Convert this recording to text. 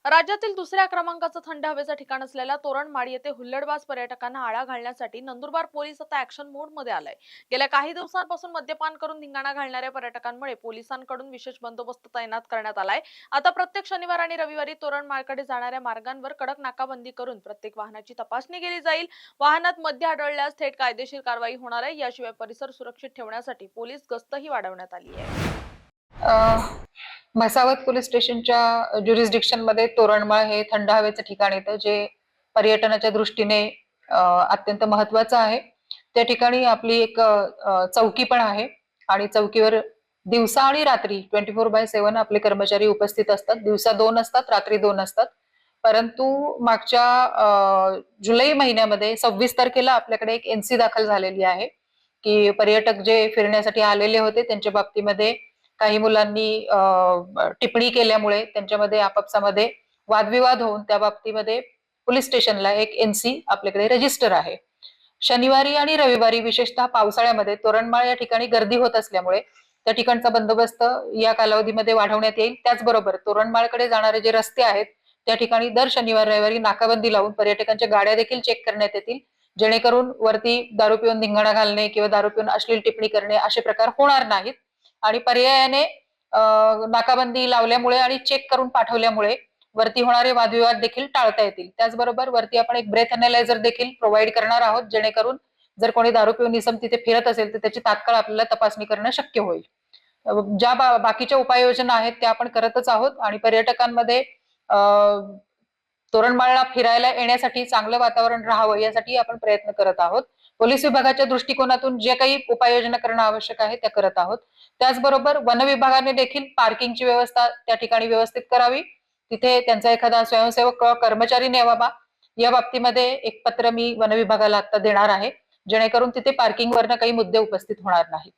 राज्यातील दुसऱ्या क्रमांकाचं थंड हवेचं ठिकाण असलेल्या तोरणमाळ येथे हुल्लडबाज पर्यटकांना आळा घालण्यासाठी नंदुरबार पोलीस आता ऍक्शन मोड मध्ये आलाय। गेल्या काही दिवसांपासून मद्यपान करून धिंगाणा घालणाऱ्या पर्यटकांमुळे पोलिसांकडून विशेष बंदोबस्त तैनात करण्यात आलाय। आता प्रत्येक शनिवार आणि रविवारी तोरणमाळकडे जाणाऱ्या मार्गांवर कडक नाकाबंदी करून प्रत्येक वाहनाची तपासणी केली जाईल। वाहनात मद्य आढळल्यास थेट कायदेशीर कारवाई होणार आहे। याशिवाय परिसर सुरक्षित ठेवण्यासाठी पोलीस गस्तही वाढवण्यात आली आहे। म्हसावत पोलीस स्टेशनच्या ज्युरिस्डिक्शन मध्ये तोरणमाळ हे थंड हवेचं ठिकाण येतं, जे पर्यटनाच्या दृष्टीने अत्यंत महत्वाचं आहे। त्या ठिकाणी आपली एक चौकी पण आहे आणि चौकीवर दिवसा आणि रात्री 24/7 आपले कर्मचारी उपस्थित असतात। दिवसा 2 असतात, रात्री 2 असतात। परंतु मागच्या जुलै महिन्यामध्ये 26 तारखेला आपल्याकडे एक एनसी दाखल झालेली आहे की पर्यटक जे फिरण्यासाठी आलेले होते त्यांच्या बाबतीमध्ये काही मुलांनी टिप्पणी केल्यामुळे त्यांच्यामध्ये आपापसामध्ये वादविवाद होऊन त्या बाबतीमध्ये पोलीस स्टेशनला एक एनसी आपल्याकडे रजिस्टर आहे। शनिवारी आणि रविवारी विशेषतः पावसाळ्यामध्ये तोरणमाळ या ठिकाणी गर्दी होत असल्यामुळे त्या ठिकाणचा बंदोबस्त या कालावधीमध्ये वाढवण्यात येईल। त्याचबरोबर तोरणमाळकडे जाणारे जे रस्ते आहेत त्या ठिकाणी दर शनिवार रविवारी नाकाबंदी लावून पर्यटकांच्या गाड्या देखील चेक करण्यात येतील, जेणेकरून वरती दारू पिऊन धिंगाणा घालणे किंवा दारू पिऊन अश्लील टिप्पणी करणे असे प्रकार होणार नाहीत। आणि पर्यायाने नाकाबंदी लावल्यामुळे आणि चेक करून पाठवल्यामुळे वरती होणारे वादविवाद देखील टाळता येतील। त्याचबरोबर वरती आपण एक ब्रेथ अनालायझर देखील प्रोव्हाइड करणार आहोत, जेणेकरून जर कोणी दारू पिऊन निसम तिथे फिरत असेल तर त्याची तात्काळ आपल्याला तपासणी करणं शक्य होईल। ज्या बाकीच्या उपाययोजना आहेत त्या आपण करतच आहोत आणि पर्यटकांमध्ये तोरणमाळला फिरायला येण्यासाठी चांगलं वातावरण राहावं यासाठी आपण प्रयत्न करत आहोत। पोलीस विभागाच्या दृष्टिकोनातून जे काही उपाययोजना करणं आवश्यक आहे त्या करत आहोत। त्याचबरोबर वन विभागाने देखील पार्किंगची व्यवस्था त्या ठिकाणी व्यवस्थित करावी, तिथे त्यांचा एखादा स्वयंसेवक कर्मचारी नेमावा या बाबतीमध्ये एक पत्र मी वन विभागाला आता देणार आहे, जेणेकरून तिथे पार्किंगवरनं काही मुद्दे उपस्थित होणार नाहीत।